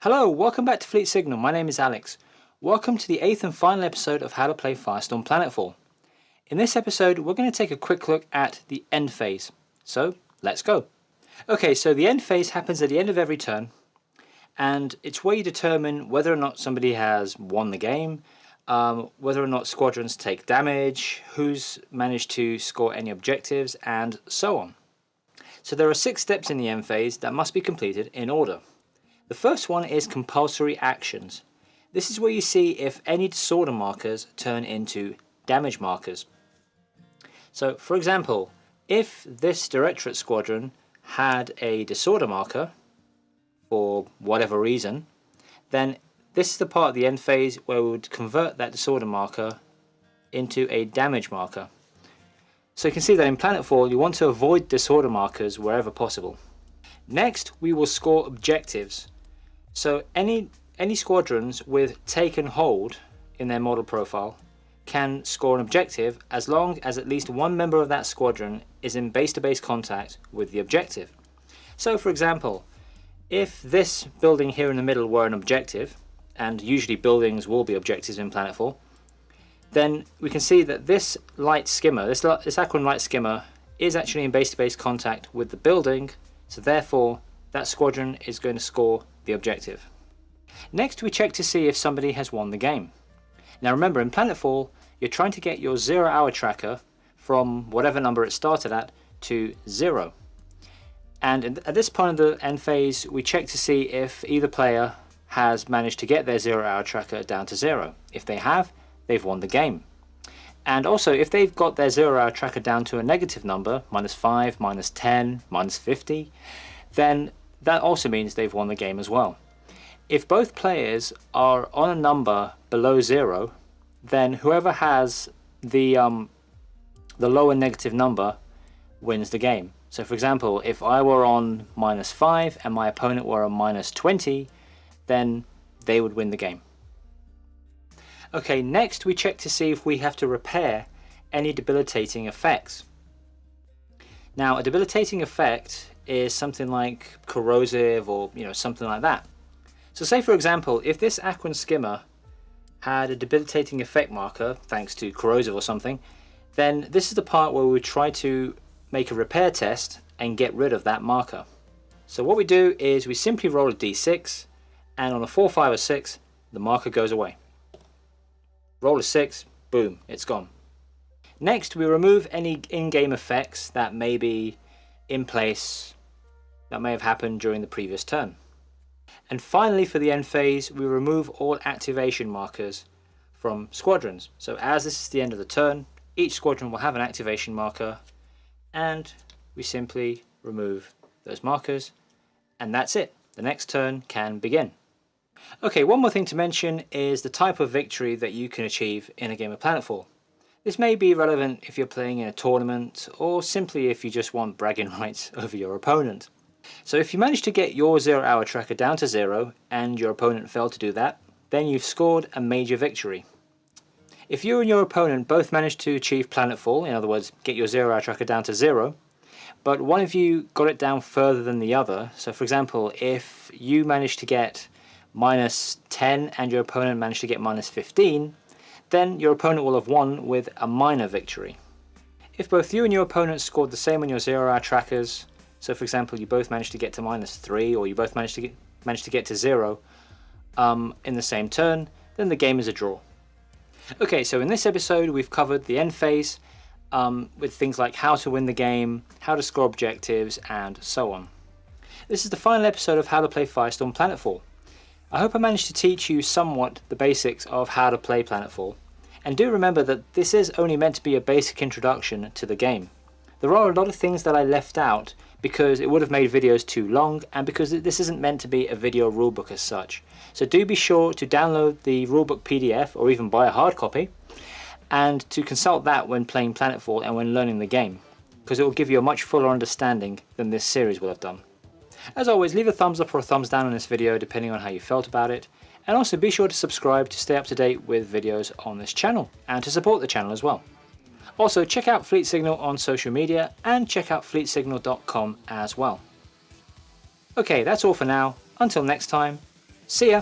Hello, welcome back to Fleet Signal. My name is Alex. Welcome to the 8th and final episode of How to Play Firestorm Planetfall. In this episode, we're going to take a quick look at the end phase. So, let's go. Okay, so the end phase happens at the end of every turn, and it's where you determine whether or not somebody has won the game, whether or not squadrons take damage, who's managed to score any objectives, and so on. So there are 6 steps in the end phase that must be completed in order. The first one is compulsory actions. This is where you see if any disorder markers turn into damage markers. So for example, if this Directorate Squadron had a disorder marker for whatever reason, then this is the part of the end phase where we would convert that disorder marker into a damage marker. So you can see that in Planetfall you want to avoid disorder markers wherever possible. Next we will score objectives. So any squadrons with take and hold in their model profile can score an objective as long as at least one member of that squadron is in base-to-base contact with the objective. So for example, if this building here in the middle were an objective, and usually buildings will be objectives in Planetfall, then we can see that this light skimmer, this Aquan light skimmer, is actually in base-to-base contact with the building, so therefore that squadron is going to score the objective. Next we check to see if somebody has won the game. Now remember, in Planetfall you're trying to get your 0 hour tracker from whatever number it started at to 0. And at this point of the end phase we check to see if either player has managed to get their 0 hour tracker down to 0. If they have, they've won the game. And also if they've got their 0 hour tracker down to a negative number, -5, -10, -50, then that also means they've won the game as well. If both players are on a number below 0, then whoever has the lower negative number wins the game. So for example, if I were on -5 and my opponent were on -20, then they would win the game. Okay, next we check to see if we have to repair any debilitating effects. Now a debilitating effect is something like corrosive or something like that. So say for example, if this Aquan skimmer had a debilitating effect marker thanks to corrosive or something, then this is the part where we try to make a repair test and get rid of that marker. So what we do is we simply roll a d6, and on a 4, 5 or 6 the marker goes away. Roll a 6, boom, it's gone. Next we remove any in-game effects that may be in place that may have happened during the previous turn. And finally for the end phase we remove all activation markers from squadrons. So as this is the end of the turn, each squadron will have an activation marker, and we simply remove those markers, and that's it. The next turn can begin. Okay, one more thing to mention is the type of victory that you can achieve in a game of Planetfall. This may be relevant if you're playing in a tournament, or simply if you just want bragging rights over your opponent. So if you manage to get your 0 hour tracker down to 0 and your opponent failed to do that, then you've scored a major victory. If you and your opponent both managed to achieve Planetfall, in other words get your 0 hour tracker down to 0, but one of you got it down further than the other, so for example if you managed to get -10 and your opponent managed to get -15, then your opponent will have won with a minor victory. If both you and your opponent scored the same on your 0 hour trackers, so for example you both managed to get to -3 or you both managed to get to 0 in the same turn, then the game is a draw. Okay, so in this episode we've covered the end phase with things like how to win the game, how to score objectives, and so on. This is the final episode of How to Play Firestorm Planetfall. I hope I managed to teach you somewhat the basics of how to play Planetfall, and do remember that this is only meant to be a basic introduction to the game. There are a lot of things that I left out because it would have made videos too long, and because this isn't meant to be a video rulebook as such. So do be sure to download the rulebook PDF or even buy a hard copy, and to consult that when playing Planetfall and when learning the game, because it will give you a much fuller understanding than this series will have done. As always, leave a thumbs up or a thumbs down on this video depending on how you felt about it, and also be sure to subscribe to stay up to date with videos on this channel and to support the channel as well. Also check out Fleet Signal on social media and check out fleetsignal.com as well. Okay, that's all for now. Until next time, See ya!